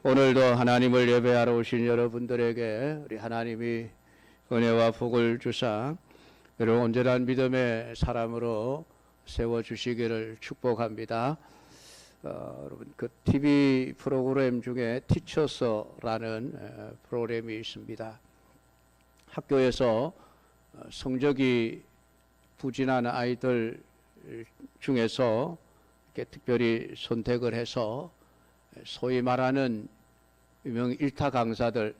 오늘도 하나님을 예배하러 오신 여러분들에게 우리 하나님이 은혜와 복을 주사 여러분 온전한 믿음의 사람으로 세워주시기를 축복합니다. 여러분 그 TV 프로그램 중에 티처스라는 프로그램이 있습니다. 학교에서 성적이 부진한 아이들 중에서 이렇게 특별히 선택을 해서 소위 말하는 유명 일타 강사들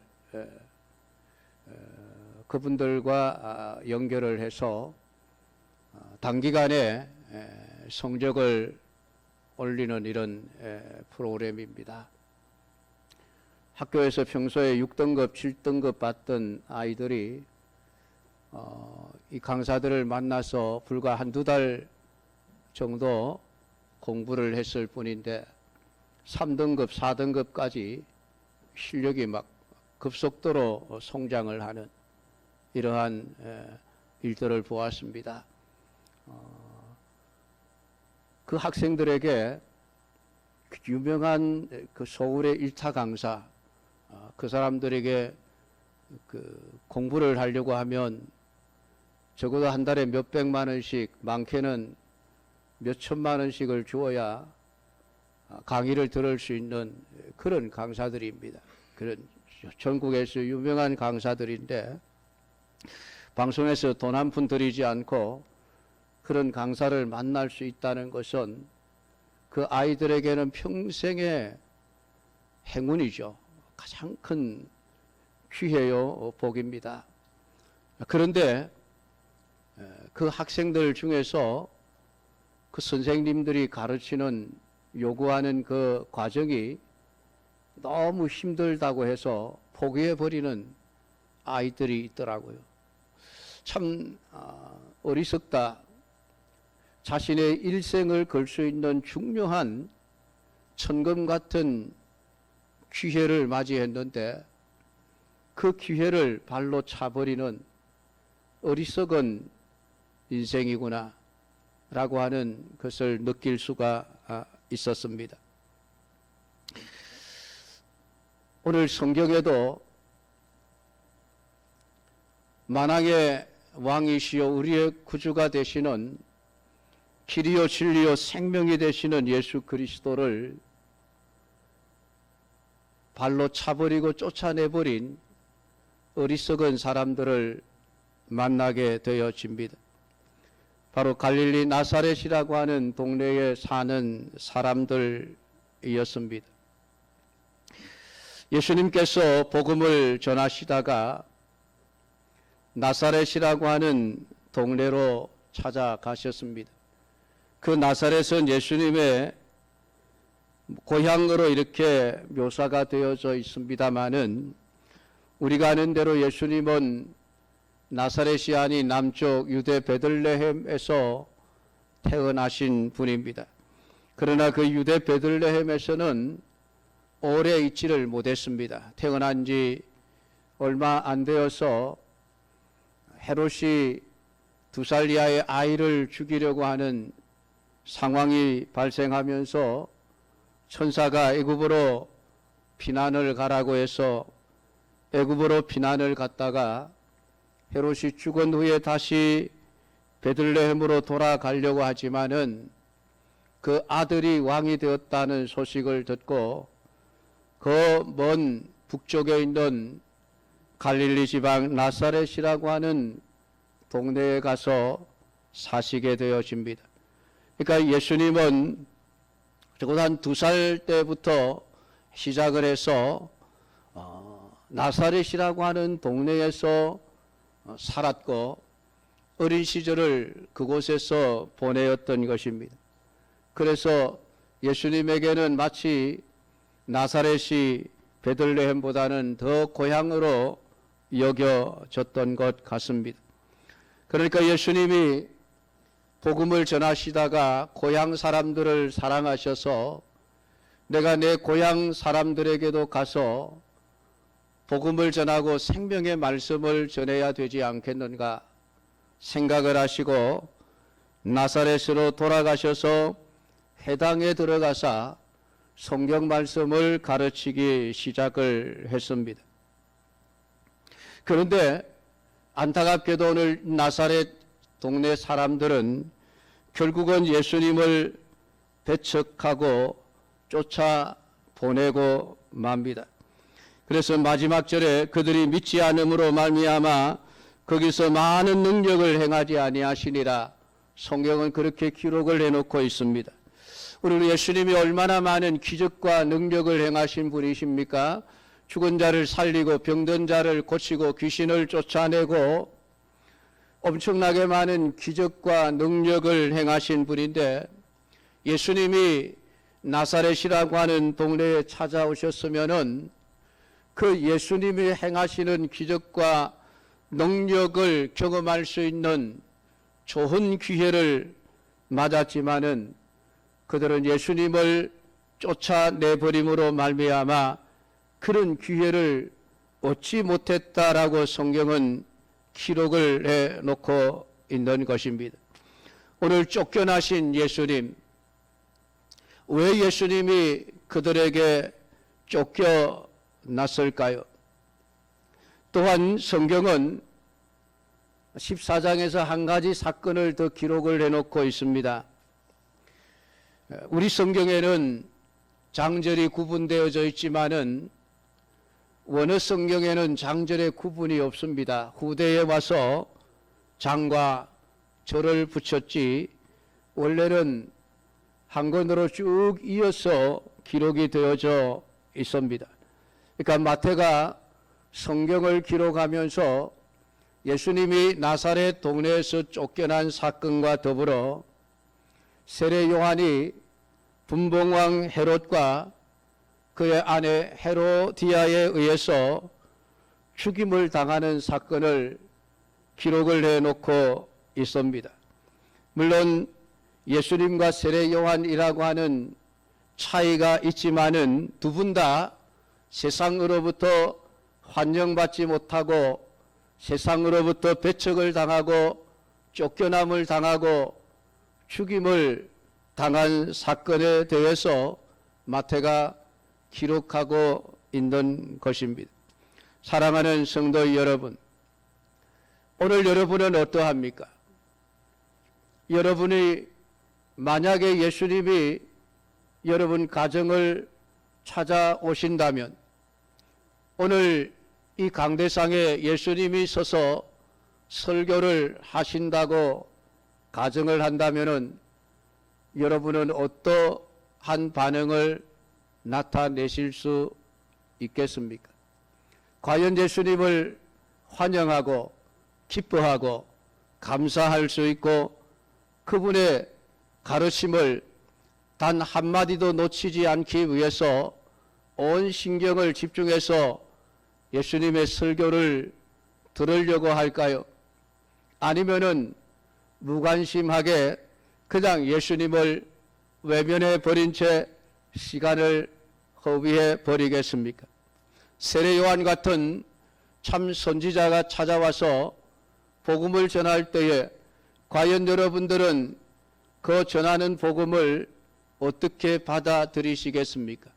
그분들과 연결을 해서 단기간에 성적을 올리는 이런 프로그램입니다. 학교에서 평소에 6등급, 7등급 받던 아이들이 이 강사들을 만나서 불과 한두 달 정도 공부를 했을 뿐인데 3등급, 4등급까지 실력이 막 급속도로 성장을 하는 이러한 일들을 보았습니다. 그 학생들에게 유명한 그 서울의 일타 강사, 그 사람들에게 그 공부를 하려고 하면 적어도 한 달에 몇백만 원씩, 많게는 몇천만 원씩을 주어야 강의를 들을 수 있는 그런 강사들입니다. 그런 전국에서 유명한 강사들인데 방송에서 돈 한 푼 들이지 않고 그런 강사를 만날 수 있다는 것은 그 아이들에게는 평생의 행운이죠. 가장 큰 기회요, 복입니다. 그런데 그 학생들 중에서 그 선생님들이 가르치는 요구하는 그 과정이 너무 힘들다고 해서 포기해버리는 아이들이 있더라고요. 참 어리석다. 자신의 일생을 걸 수 있는 중요한 천금 같은 기회를 맞이했는데 그 기회를 발로 차버리는 어리석은 인생이구나 라고 하는 것을 느낄 수가 있었습니다. 오늘 성경에도 만왕의 왕이시여 우리의 구주가 되시는 길이요 진리요 생명이 되시는 예수 그리스도를 발로 차버리고 쫓아내버린 어리석은 사람들을 만나게 되어집니다. 바로 갈릴리 나사렛이라고 하는 동네에 사는 사람들이었습니다. 예수님께서 복음을 전하시다가 나사렛이라고 하는 동네로 찾아가셨습니다. 그 나사렛은 예수님의 고향으로 이렇게 묘사가 되어져 있습니다마는 우리가 아는 대로 예수님은 나사렛이 아닌 남쪽 유대 베들레헴에서 태어나신 분입니다. 그러나 그 유대 베들레헴에서는 오래 있지를 못했습니다. 태어난 지 얼마 안 되어서 헤롯이 2살 이하의 아이를 죽이려고 하는 상황이 발생하면서 천사가 애굽으로 피난을 가라고 해서 애굽으로 피난을 갔다가 헤롯이 죽은 후에 다시 베들레헴으로 돌아가려고 하지만은 그 아들이 왕이 되었다는 소식을 듣고 그 먼 북쪽에 있는 갈릴리 지방 나사렛이라고 하는 동네에 가서 사시게 되어집니다. 그러니까 예수님은 적어도 한 2살 때부터 시작을 해서 나사렛이라고 하는 동네에서 살았고 어린 시절을 그곳에서 보내었던 것입니다. 그래서 예수님에게는 마치 나사렛이 베들레헴보다는 더 고향으로 여겨졌던 것 같습니다. 그러니까 예수님이 복음을 전하시다가 고향 사람들을 사랑하셔서 내가 내 고향 사람들에게도 가서 복음을 전하고 생명의 말씀을 전해야 되지 않겠는가 생각을 하시고 나사렛으로 돌아가셔서 회당에 들어가사 성경 말씀을 가르치기 시작을 했습니다. 그런데 안타깝게도 오늘 나사렛 동네 사람들은 결국은 예수님을 배척하고 쫓아보내고 맙니다. 그래서 마지막 절에 그들이 믿지 않음으로 말미암아 거기서 많은 능력을 행하지 아니하시니라, 성경은 그렇게 기록을 해놓고 있습니다. 우리 예수님이 얼마나 많은 기적과 능력을 행하신 분이십니까? 죽은 자를 살리고 병든 자를 고치고 귀신을 쫓아내고 엄청나게 많은 기적과 능력을 행하신 분인데, 예수님이 나사렛이라고 하는 동네에 찾아오셨으면은 그 예수님이 행하시는 기적과 능력을 경험할 수 있는 좋은 기회를 맞았지만은 그들은 예수님을 쫓아내버림으로 말미암아 그런 기회를 얻지 못했다라고 성경은 기록을 해놓고 있는 것입니다. 오늘 쫓겨나신 예수님, 왜 예수님이 그들에게 쫓겨났을까요? 또한 성경은 14장에서 한 가지 사건을 더 기록을 해놓고 있습니다. 우리 성경에는 장절이 구분되어져 있지만은 원어 성경에는 장절의 구분이 없습니다. 후대에 와서 장과 절을 붙였지 원래는 한 권으로 쭉 이어서 기록이 되어져 있습니다. 그러니까 마태가 성경을 기록하면서 예수님이 나사렛 동네에서 쫓겨난 사건과 더불어 세례 요한이 분봉왕 헤롯과 그의 아내 헤로디아에 의해서 죽임을 당하는 사건을 기록을 해놓고 있습니다. 물론 예수님과 세례 요한이라고 하는 차이가 있지만은 두 분 다 세상으로부터 환영받지 못하고 세상으로부터 배척을 당하고 쫓겨남을 당하고 죽임을 당한 사건에 대해서 마태가 기록하고 있는 것입니다. 사랑하는 성도 여러분, 오늘 여러분은 어떠합니까? 여러분이 만약에 예수님이 여러분 가정을 찾아오신다면, 오늘 이 강대상에 예수님이 서서 설교를 하신다고 가정을 한다면은 여러분은 어떠한 반응을 나타내실 수 있겠습니까? 과연 예수님을 환영하고 기뻐하고 감사할 수 있고 그분의 가르침을 단 한마디도 놓치지 않기 위해서 온 신경을 집중해서 예수님의 설교를 들으려고 할까요? 아니면은 무관심하게 그냥 예수님을 외면해 버린 채 시간을 허비해 버리겠습니까? 세례 요한 같은 참 선지자가 찾아와서 복음을 전할 때에 과연 여러분들은 그 전하는 복음을 어떻게 받아들이시겠습니까?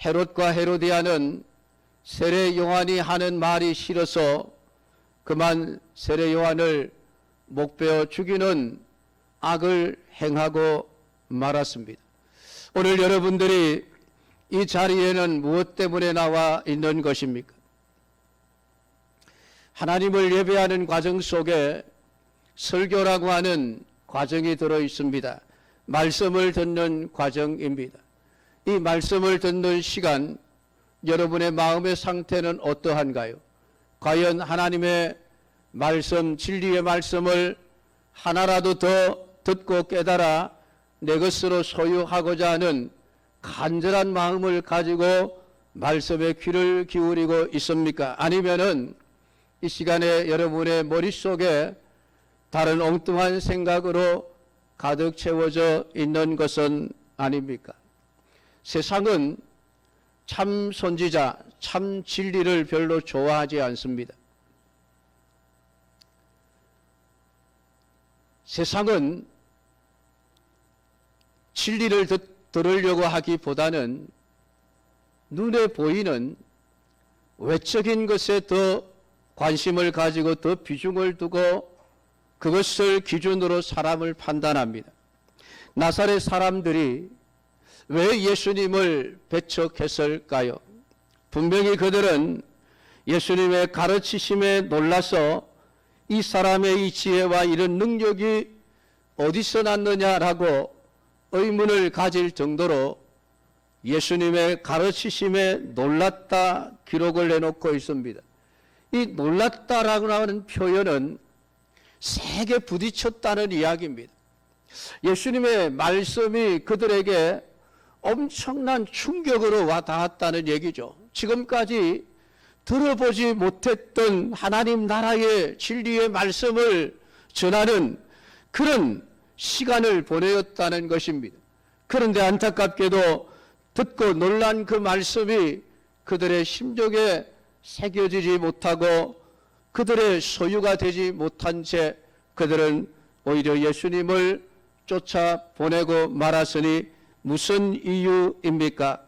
헤롯과 헤로디아는 세례 요한이 하는 말이 싫어서 그만 세례 요한을 목베어 죽이는 악을 행하고 말았습니다. 오늘 여러분들이 이 자리에는 무엇 때문에 나와 있는 것입니까? 하나님을 예배하는 과정 속에 설교라고 하는 과정이 들어 있습니다. 말씀을 듣는 과정입니다. 이 말씀을 듣는 시간, 여러분의 마음의 상태는 어떠한가요? 과연 하나님의 말씀, 진리의 말씀을 하나라도 더 듣고 깨달아 내 것으로 소유하고자 하는 간절한 마음을 가지고 말씀에 귀를 기울이고 있습니까? 아니면은 이 시간에 여러분의 머릿속에 다른 엉뚱한 생각으로 가득 채워져 있는 것은 아닙니까? 세상은 참 선지자, 참 진리를 별로 좋아하지 않습니다. 세상은 진리를 들으려고 하기보다는 눈에 보이는 외적인 것에 더 관심을 가지고 더 비중을 두고 그것을 기준으로 사람을 판단합니다. 나사렛 사람들이 왜 예수님을 배척했을까요? 분명히 그들은 예수님의 가르치심에 놀라서 이 사람의 이 지혜와 이런 능력이 어디서 났느냐라고 의문을 가질 정도로 예수님의 가르치심에 놀랐다 기록을 해놓고 있습니다. 이 놀랐다라고 하는 표현은 세게 부딪혔다는 이야기입니다. 예수님의 말씀이 그들에게 엄청난 충격으로 와닿았다는 얘기죠. 지금까지 들어보지 못했던 하나님 나라의 진리의 말씀을 전하는 그런 시간을 보내었다는 것입니다. 그런데 안타깝게도 듣고 놀란 그 말씀이 그들의 심정에 새겨지지 못하고 그들의 소유가 되지 못한 채 그들은 오히려 예수님을 쫓아보내고 말았으니 무슨 이유입니까?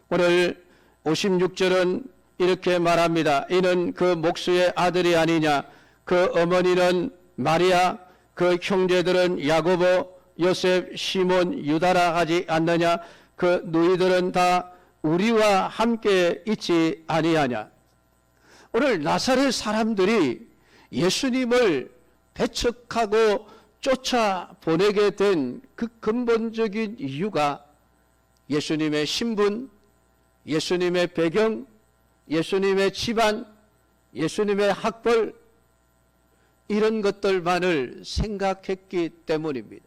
오늘 56절은 이렇게 말합니다. 이는 그 목수의 아들이 아니냐? 그 어머니는 마리아, 그 형제들은 야고보, 요셉, 시몬, 유다라 하지 않느냐? 그 너희들은 다 우리와 함께 있지 아니하냐? 오늘 나사렛 사람들이 예수님을 배척하고 쫓아보내게 된 그 근본적인 이유가 예수님의 신분, 예수님의 배경, 예수님의 집안, 예수님의 학벌 이런 것들만을 생각했기 때문입니다.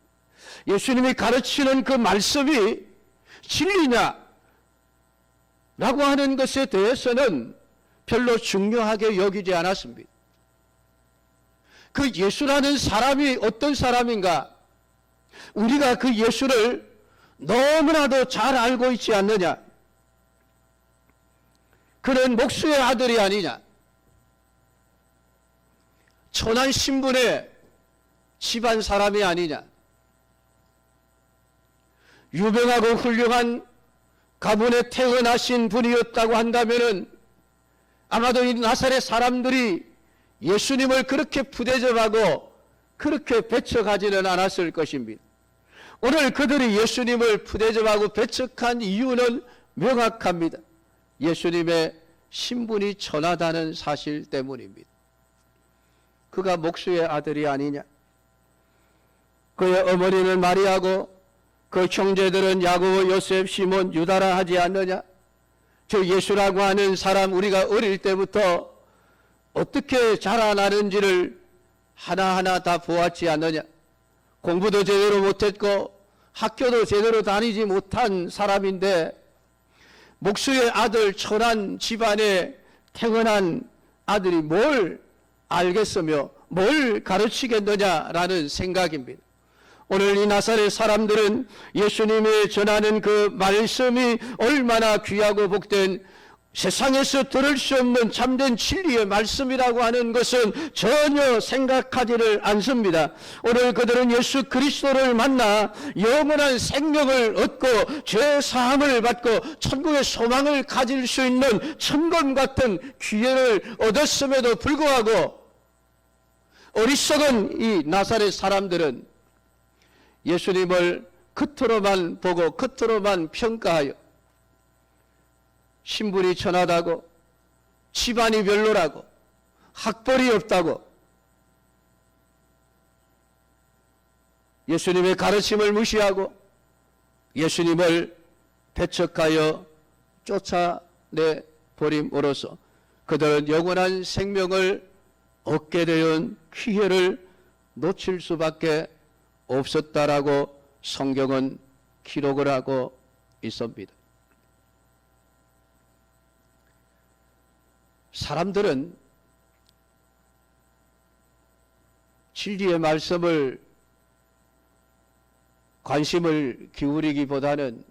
예수님이 가르치는 그 말씀이 진리냐 라고 하는 것에 대해서는 별로 중요하게 여기지 않았습니다. 그 예수라는 사람이 어떤 사람인가? 우리가 그 예수를 너무나도 잘 알고 있지 않느냐? 그는 목수의 아들이 아니냐? 천한 신분의 집안 사람이 아니냐? 유명하고 훌륭한 가문에 태어나신 분이었다고 한다면은 아마도 이 나사렛 사람들이 예수님을 그렇게 푸대접하고 그렇게 배척하지는 않았을 것입니다. 오늘 그들이 예수님을 푸대접하고 배척한 이유는 명확합니다. 예수님의 신분이 천하다는 사실 때문입니다. 그가 목수의 아들이 아니냐? 그의 어머니는 마리아고 그 형제들은 야고보, 요셉, 시몬, 유다라 하지 않느냐? 저 예수라고 하는 사람 우리가 어릴 때부터 어떻게 자라나는지를 하나하나 다 보았지 않느냐? 공부도 제대로 못했고 학교도 제대로 다니지 못한 사람인데 목수의 아들 천한 집안에 태어난 아들이 뭘 알겠으며 뭘 가르치겠느냐라는 생각입니다. 오늘 이 나사렛 사람들은 예수님이 전하는 그 말씀이 얼마나 귀하고 복된 세상에서 들을 수 없는 참된 진리의 말씀이라고 하는 것은 전혀 생각하지를 않습니다. 오늘 그들은 예수 그리스도를 만나 영원한 생명을 얻고 죄 사함을 받고 천국의 소망을 가질 수 있는 천금 같은 기회를 얻었음에도 불구하고 어리석은 이 나사렛 사람들은 예수님을 겉으로만 보고 겉으로만 평가하여 신분이 천하다고 집안이 별로라고 학벌이 없다고 예수님의 가르침을 무시하고 예수님을 배척하여 쫓아내 버림으로써 그들은 영원한 생명을 얻게 된 기회를 놓칠 수밖에 없었다라고 성경은 기록을 하고 있습니다. 사람들은 진리의 말씀을 관심을 기울이기보다는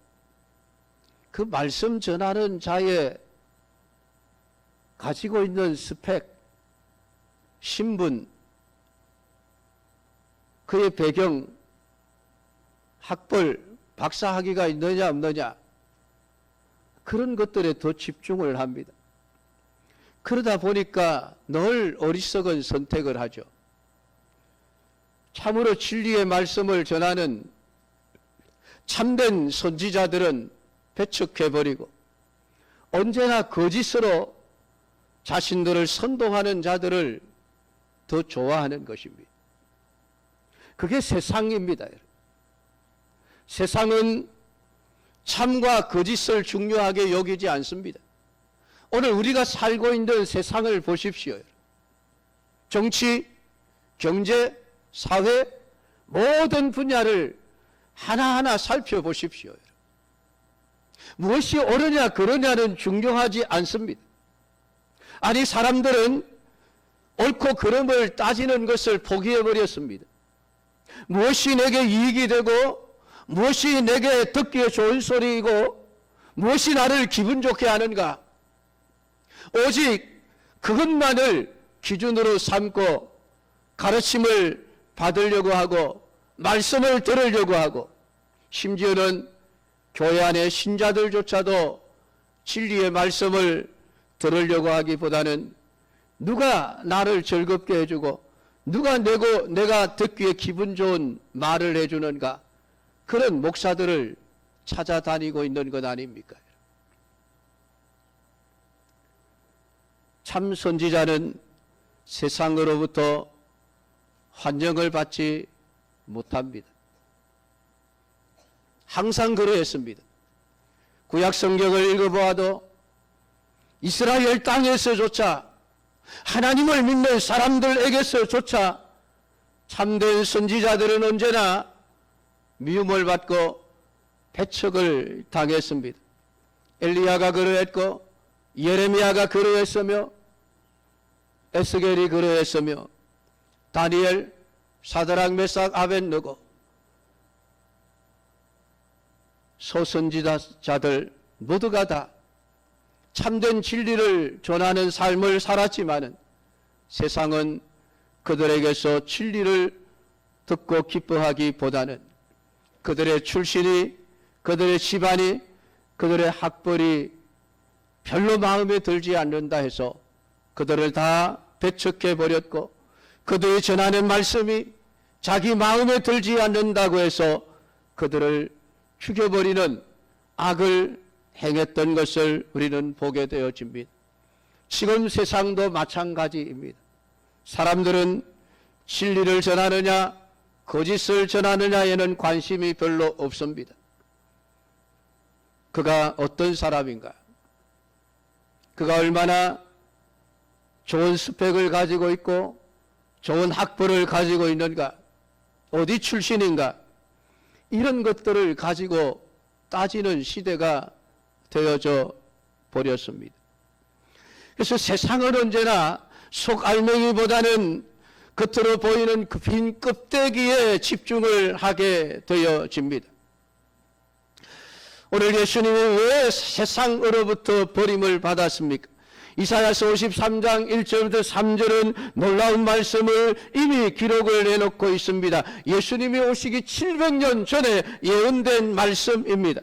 그 말씀 전하는 자의 가지고 있는 스펙, 신분, 그의 배경, 학벌 박사학위가 있느냐 없느냐 그런 것들에 더 집중을 합니다. 그러다 보니까 늘 어리석은 선택을 하죠. 참으로 진리의 말씀을 전하는 참된 선지자들은 배척해버리고 언제나 거짓으로 자신들을 선동하는 자들을 더 좋아하는 것입니다. 그게 세상입니다. 세상은 참과 거짓을 중요하게 여기지 않습니다. 오늘 우리가 살고 있는 세상을 보십시오. 정치, 경제, 사회 모든 분야를 하나하나 살펴보십시오. 무엇이 옳으냐 그러냐는 중요하지 않습니다. 아니 사람들은 옳고 그름을 따지는 것을 포기해버렸습니다. 무엇이 내게 이익이 되고 무엇이 내게 듣기에 좋은 소리이고 무엇이 나를 기분 좋게 하는가 오직 그것만을 기준으로 삼고 가르침을 받으려고 하고 말씀을 들으려고 하고 심지어는 교회 안의 신자들조차도 진리의 말씀을 들으려고 하기보다는 누가 나를 즐겁게 해주고 누가 내가 듣기에 기분 좋은 말을 해주는가 그런 목사들을 찾아다니고 있는 것 아닙니까? 참 선지자는 세상으로부터 환영을 받지 못합니다. 항상 그러했습니다. 구약 성경을 읽어보아도 이스라엘 땅에서조차 하나님을 믿는 사람들에게서조차 참된 선지자들은 언제나 미움을 받고 배척을 당했습니다. 엘리야가 그러했고 예레미야가 그러했으며 에스겔이 그러했으며 다니엘, 사드락, 메삭, 아벳느고 소선지자들 모두가 다 참된 진리를 전하는 삶을 살았지만은 세상은 그들에게서 진리를 듣고 기뻐하기보다는 그들의 출신이, 그들의 집안이, 그들의 학벌이 별로 마음에 들지 않는다 해서 그들을 다 배척해버렸고 그들이 전하는 말씀이 자기 마음에 들지 않는다고 해서 그들을 죽여버리는 악을 행했던 것을 우리는 보게 되어집니다. 지금 세상도 마찬가지입니다. 사람들은 진리를 전하느냐 거짓을 전하느냐에는 관심이 별로 없습니다. 그가 어떤 사람인가? 그가 얼마나 좋은 스펙을 가지고 있고 좋은 학벌을 가지고 있는가? 어디 출신인가? 이런 것들을 가지고 따지는 시대가 되어져 버렸습니다. 그래서 세상은 언제나 속 알맹이보다는 겉으로 보이는 그 빈 껍데기에 집중을 하게 되어집니다. 오늘 예수님이 왜 세상으로부터 버림을 받았습니까? 이사야서 53장 1절부터 3절은 놀라운 말씀을 이미 기록을 해놓고 있습니다. 예수님이 오시기 700년 전에 예언된 말씀입니다.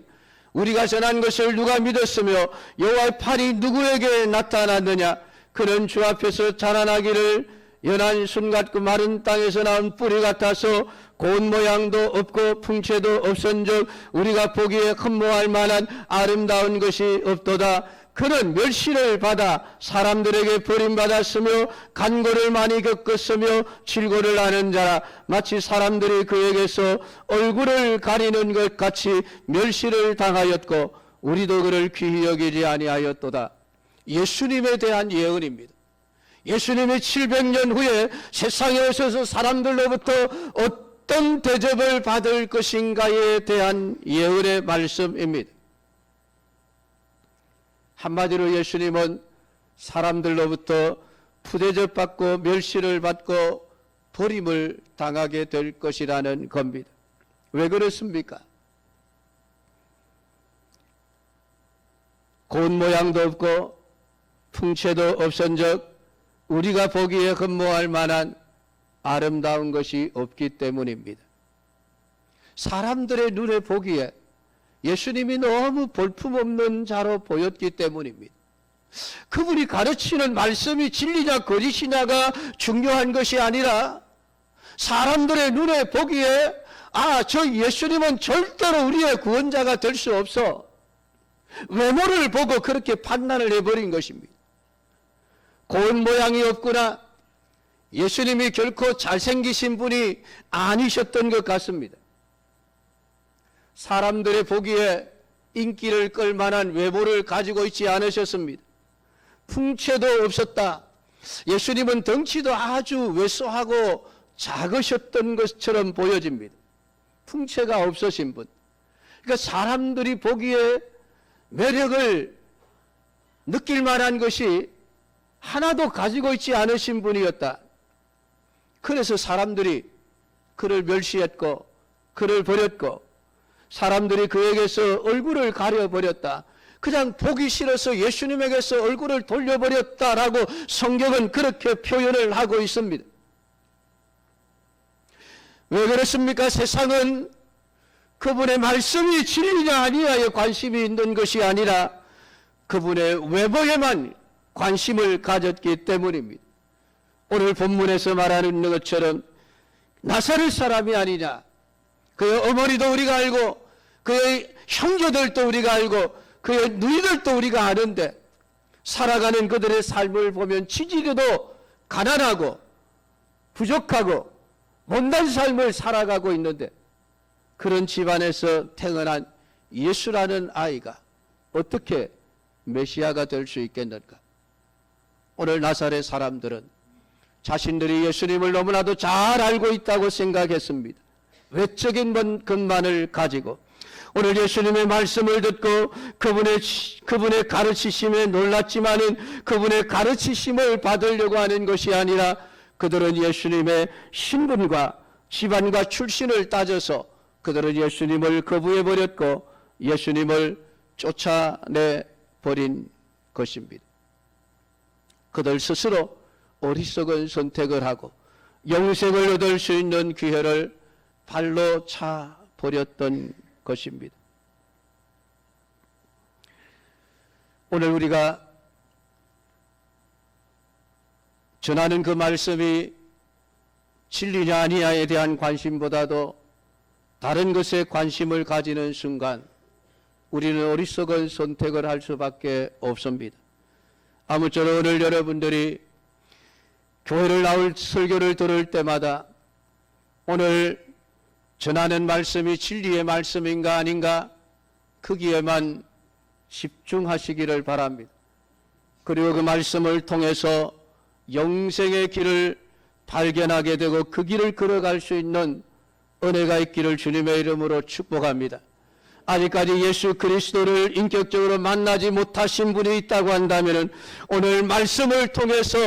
우리가 전한 것을 누가 믿었으며 여호와의 팔이 누구에게 나타났느냐? 그는 주 앞에서 자라나기를 연한 순 같고 마른 땅에서 나온 뿌리 같아서 고운 모양도 없고 풍채도 없은즉 우리가 보기에 흠모할 만한 아름다운 것이 없도다. 그는 멸시를 받아 사람들에게 버림받았으며 간고를 많이 겪었으며 질고를 하는 자라. 마치 사람들이 그에게서 얼굴을 가리는 것 같이 멸시를 당하였고 우리도 그를 귀히 여기지 아니하였도다. 예수님에 대한 예언입니다. 예수님이 700년 후에 세상에 오셔서 사람들로부터 어떤 대접을 받을 것인가에 대한 예언의 말씀입니다. 한마디로 예수님은 사람들로부터 푸대접받고 멸시를 받고 버림을 당하게 될 것이라는 겁니다. 왜 그렇습니까? 고운 모양도 없고 풍채도 없은즉 우리가 보기에 흠모할 만한 아름다운 것이 없기 때문입니다. 사람들의 눈에 보기에 예수님이 너무 볼품없는 자로 보였기 때문입니다. 그분이 가르치는 말씀이 진리냐 거짓이냐가 중요한 것이 아니라 사람들의 눈에 보기에 저 예수님은 절대로 우리의 구원자가 될 수 없어. 외모를 보고 그렇게 판단을 해버린 것입니다. 고운 모양이 없구나. 예수님이 결코 잘생기신 분이 아니셨던 것 같습니다. 사람들의 보기에 인기를 끌 만한 외모를 가지고 있지 않으셨습니다. 풍채도 없었다. 예수님은 덩치도 아주 왜소하고 작으셨던 것처럼 보여집니다. 풍채가 없으신 분. 그러니까 사람들이 보기에 매력을 느낄 만한 것이 하나도 가지고 있지 않으신 분이었다. 그래서 사람들이 그를 멸시했고 그를 버렸고 사람들이 그에게서 얼굴을 가려버렸다. 그냥 보기 싫어서 예수님에게서 얼굴을 돌려버렸다라고 성경은 그렇게 표현을 하고 있습니다. 왜 그렇습니까? 세상은 그분의 말씀이 진리냐 아니냐에 관심이 있는 것이 아니라 그분의 외모에만 관심을 가졌기 때문입니다. 오늘 본문에서 말하는 것처럼 나사렛 사람이 아니냐, 그의 어머니도 우리가 알고 그의 형제들도 우리가 알고 그의 누이들도 우리가 아는데 살아가는 그들의 삶을 보면 지지리도 가난하고 부족하고 못난 삶을 살아가고 있는데 그런 집안에서 태어난 예수라는 아이가 어떻게 메시아가 될 수 있겠는가? 오늘 나사렛 사람들은 자신들이 예수님을 너무나도 잘 알고 있다고 생각했습니다. 외적인 것만을 가지고 오늘 예수님의 말씀을 듣고 그분의 가르치심에 놀랐지만은 그분의 가르치심을 받으려고 하는 것이 아니라 그들은 예수님의 신분과 집안과 출신을 따져서 그들은 예수님을 거부해 버렸고 예수님을 쫓아내 버린 것입니다. 그들 스스로 어리석은 선택을 하고 영생을 얻을 수 있는 기회를 발로 차 버렸던 것입니다. 오늘 우리가 전하는 그 말씀이 진리냐 아니냐에 대한 관심보다도 다른 것에 관심을 가지는 순간 우리는 어리석은 선택을 할 수밖에 없습니다. 아무쪼록 오늘 여러분들이 교회를 나올 설교를 들을 때마다 오늘 전하는 말씀이 진리의 말씀인가 아닌가 거기에만 집중하시기를 바랍니다. 그리고 그 말씀을 통해서 영생의 길을 발견하게 되고 그 길을 걸어갈 수 있는 은혜가 있기를 주님의 이름으로 축복합니다. 아직까지 예수 그리스도를 인격적으로 만나지 못하신 분이 있다고 한다면 오늘 말씀을 통해서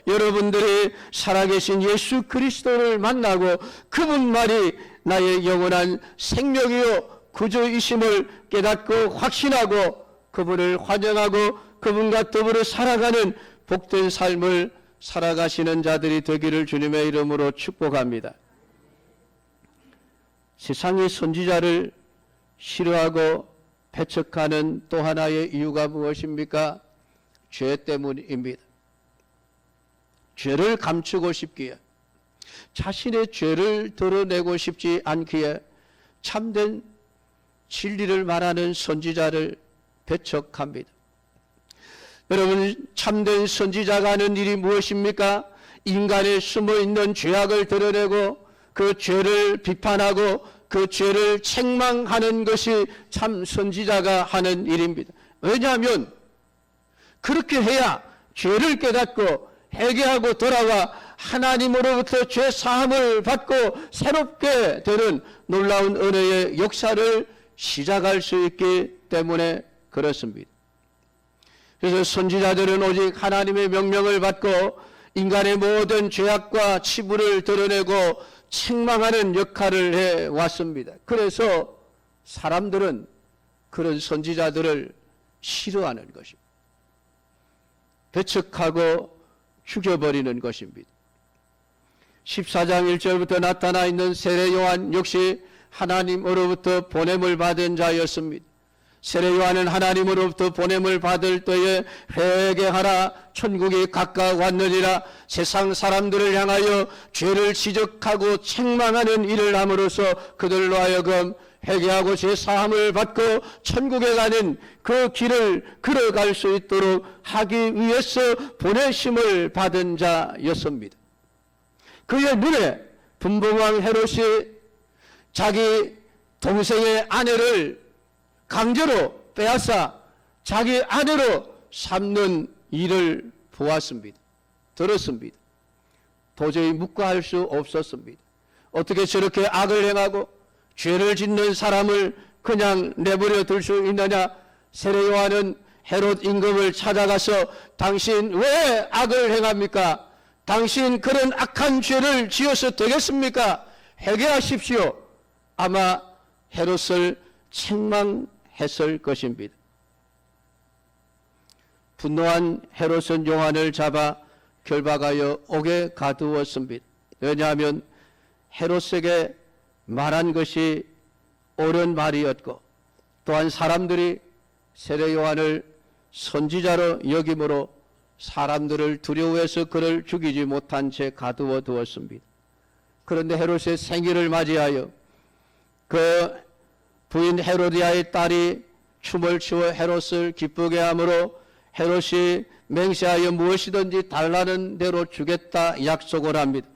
여러분들이 살아계신 예수 그리스도를 만나고 그분만이 나의 영원한 생명이요 구주이심을 깨닫고 확신하고 그분을 환영하고 그분과 더불어 살아가는 복된 삶을 살아가시는 자들이 되기를 주님의 이름으로 축복합니다. 세상의 선지자를 싫어하고 배척하는 또 하나의 이유가 무엇입니까? 죄 때문입니다. 죄를 감추고 싶기에 자신의 죄를 드러내고 싶지 않기에 참된 진리를 말하는 선지자를 배척합니다. 여러분, 참된 선지자가 하는 일이 무엇입니까? 인간의 숨어있는 죄악을 드러내고 그 죄를 비판하고 그 죄를 책망하는 것이 참 선지자가 하는 일입니다. 왜냐하면 그렇게 해야 죄를 깨닫고 회개하고 돌아와 하나님으로부터 죄 사함을 받고 새롭게 되는 놀라운 은혜의 역사를 시작할 수 있기 때문에 그렇습니다. 그래서 선지자들은 오직 하나님의 명령을 받고 인간의 모든 죄악과 치부를 드러내고 책망하는 역할을 해왔습니다. 그래서 사람들은 그런 선지자들을 싫어하는 것입니다. 배척하고 죽여버리는 것입니다. 14장 1절부터 나타나 있는 세례 요한 역시 하나님으로부터 보냄을 받은 자였습니다. 세례 요한은 하나님으로부터 보냄을 받을 때에 회개하라 천국이 가까웠느니라 세상 사람들을 향하여 죄를 지적하고 책망하는 일을 함으로써 그들로 하여금 회개하고 제사함을 받고 천국에 가는 그 길을 걸어갈 수 있도록 하기 위해서 보내심을 받은 자였습니다. 그의 눈에 분봉왕 헤롯이 자기 동생의 아내를 강제로 빼앗아 자기 아내로 삼는 일을 보았습니다. 들었습니다. 도저히 묵과할 수 없었습니다. 어떻게 저렇게 악을 행하고 죄를 짓는 사람을 그냥 내버려 둘 수 있느냐. 세례 요한은 헤롯 임금을 찾아가서 당신 왜 악을 행합니까? 당신 그런 악한 죄를 지어서 되겠습니까? 회개하십시오. 아마 헤롯을 책망했을 것입니다. 분노한 헤롯은 요한을 잡아 결박하여 옥에 가두었습니다. 왜냐하면 헤롯에게 말한 것이 옳은 말이었고 또한 사람들이 세례 요한을 선지자로 여김으로 사람들을 두려워해서 그를 죽이지 못한 채 가두어 두었습니다. 그런데 헤롯의 생일을 맞이하여 그 부인 헤로디아의 딸이 춤을 추어 헤롯을 기쁘게 하므로 헤롯이 맹세하여 무엇이든지 달라는 대로 주겠다 약속을 합니다.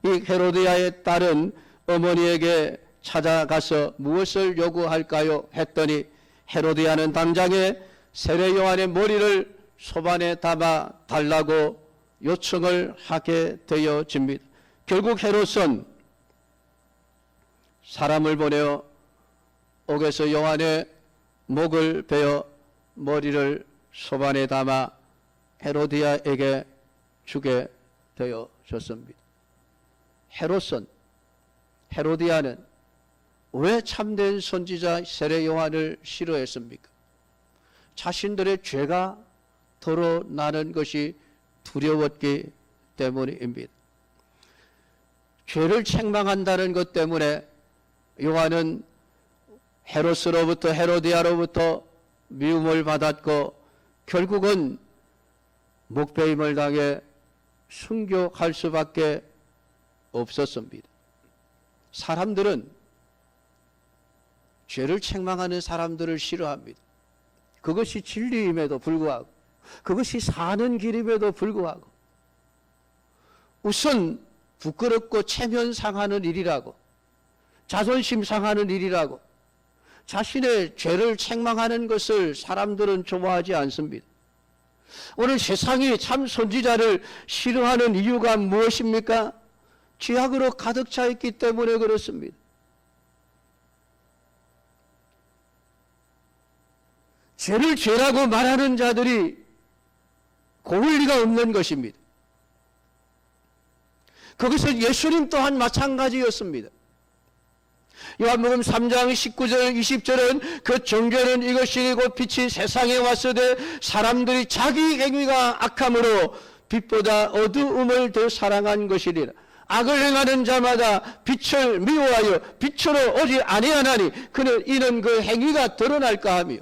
이 헤로디아의 딸은 어머니에게 찾아가서 무엇을 요구할까요? 했더니 헤로디아는 당장에 세례 요한의 머리를 소반에 담아 달라고 요청을 하게 되어집니다. 결국 헤롯은 사람을 보내어 옥에서 요한의 목을 베어 머리를 소반에 담아 헤로디아에게 주게 되어졌습니다. 헤로디아는 왜 참된 선지자 세례 요한을 싫어했습니까? 자신들의 죄가 드러나는 것이 두려웠기 때문입니다. 죄를 책망한다는 것 때문에 요한은 헤롯으로부터 헤로디아로부터 미움을 받았고 결국은 목배임을 당해 순교할 수밖에 없었습니다. 사람들은 죄를 책망하는 사람들을 싫어합니다. 그것이 진리임에도 불구하고 그것이 사는 길임에도 불구하고 우선 부끄럽고 체면 상하는 일이라고 자존심 상하는 일이라고 자신의 죄를 책망하는 것을 사람들은 좋아하지 않습니다. 오늘 세상이 참 선지자를 싫어하는 이유가 무엇입니까? 죄악으로 가득 차 있기 때문에 그렇습니다. 죄를 죄라고 말하는 자들이 고울 리가 없는 것입니다. 거기서 예수님 또한 마찬가지였습니다. 요한복음 3장 19절 20절은 그 정죄는 이것이니 곧 빛이 세상에 왔으되 사람들이 자기 행위가 악함으로 빛보다 어두움을 더 사랑한 것이리라. 악을 행하는 자마다 빛을 미워하여 빛으로 오지 아니하나니 그는 이는 그 행위가 드러날까 하며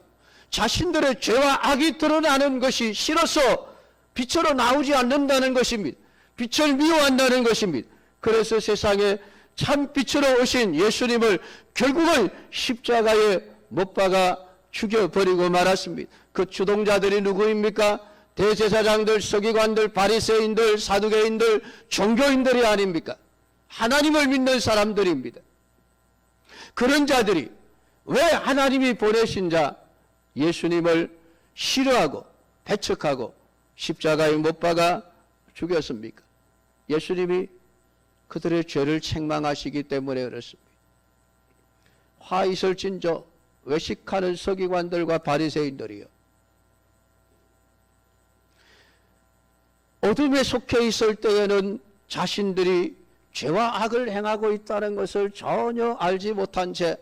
자신들의 죄와 악이 드러나는 것이 싫어서 빛으로 나오지 않는다는 것입니다. 빛을 미워한다는 것입니다. 그래서 세상에 참 빛으로 오신 예수님을 결국은 십자가에 못 박아 죽여버리고 말았습니다. 그 주동자들이 누구입니까? 대제사장들, 서기관들, 바리새인들, 사두개인들, 종교인들이 아닙니까? 하나님을 믿는 사람들입니다. 그런 자들이 왜 하나님이 보내신 자 예수님을 싫어하고 배척하고 십자가에 못 박아 죽였습니까? 예수님이 그들의 죄를 책망하시기 때문에 그렇습니다. 화 있을진저 외식하는 서기관들과 바리새인들이요, 어둠에 속해 있을 때에는 자신들이 죄와 악을 행하고 있다는 것을 전혀 알지 못한 채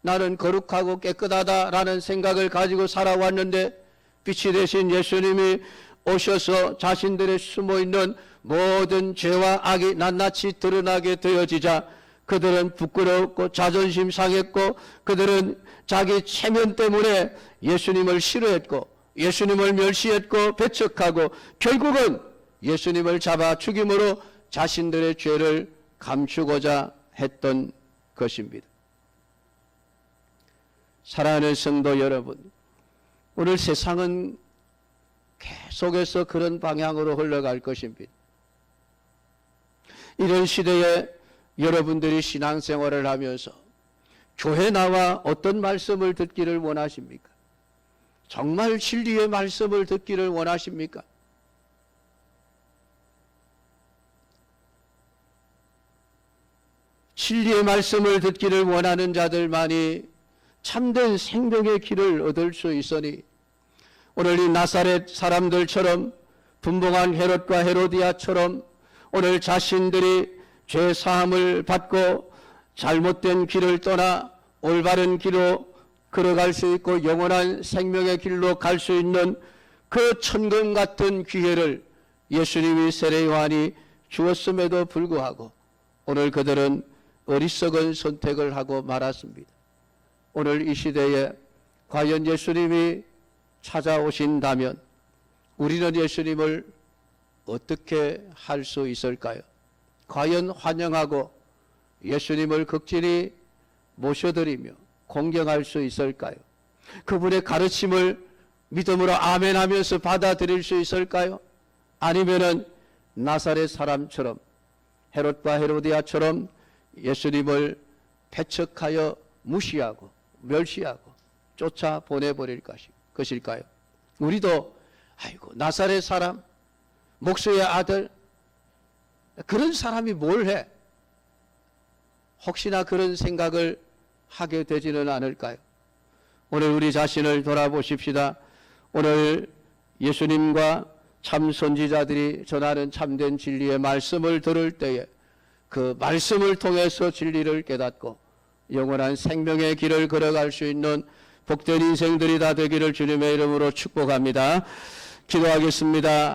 나는 거룩하고 깨끗하다라는 생각을 가지고 살아왔는데 빛이 되신 예수님이 오셔서 자신들의 숨어있는 모든 죄와 악이 낱낱이 드러나게 되어지자 그들은 부끄러웠고 자존심 상했고 그들은 자기 체면 때문에 예수님을 싫어했고 예수님을 멸시했고 배척하고 결국은 예수님을 잡아 죽임으로 자신들의 죄를 감추고자 했던 것입니다. 사랑하는 성도 여러분, 오늘 세상은 계속해서 그런 방향으로 흘러갈 것입니다. 이런 시대에 여러분들이 신앙생활을 하면서 교회 나와 어떤 말씀을 듣기를 원하십니까? 정말 진리의 말씀을 듣기를 원하십니까? 진리의 말씀을 듣기를 원하는 자들만이 참된 생명의 길을 얻을 수 있으니 오늘 이 나사렛 사람들처럼 분봉한 헤롯과 헤로디아처럼 오늘 자신들이 죄 사함을 받고 잘못된 길을 떠나 올바른 길로 걸어갈 수 있고 영원한 생명의 길로 갈 수 있는 그 천금 같은 기회를 예수님이 세례 요한이 주었음에도 불구하고 오늘 그들은 어리석은 선택을 하고 말았습니다. 오늘 이 시대에 과연 예수님이 찾아오신다면 우리는 예수님을 어떻게 할 수 있을까요? 과연 환영하고 예수님을 극진히 모셔드리며 공경할 수 있을까요? 그분의 가르침을 믿음으로 아멘하면서 받아들일 수 있을까요? 아니면은 나사렛 사람처럼 헤롯과 헤로디아처럼 예수님을 배척하여 무시하고 멸시하고 쫓아 보내버릴 것일까요? 우리도 아이고 나사렛 사람, 목수의 아들, 그런 사람이 뭘 해? 혹시나 그런 생각을 하게 되지는 않을까요? 오늘 우리 자신을 돌아보십시다. 오늘 예수님과 참 선지자들이 전하는 참된 진리의 말씀을 들을 때에 그 말씀을 통해서 진리를 깨닫고 영원한 생명의 길을 걸어갈 수 있는 복된 인생들이 다 되기를 주님의 이름으로 축복합니다. 기도하겠습니다.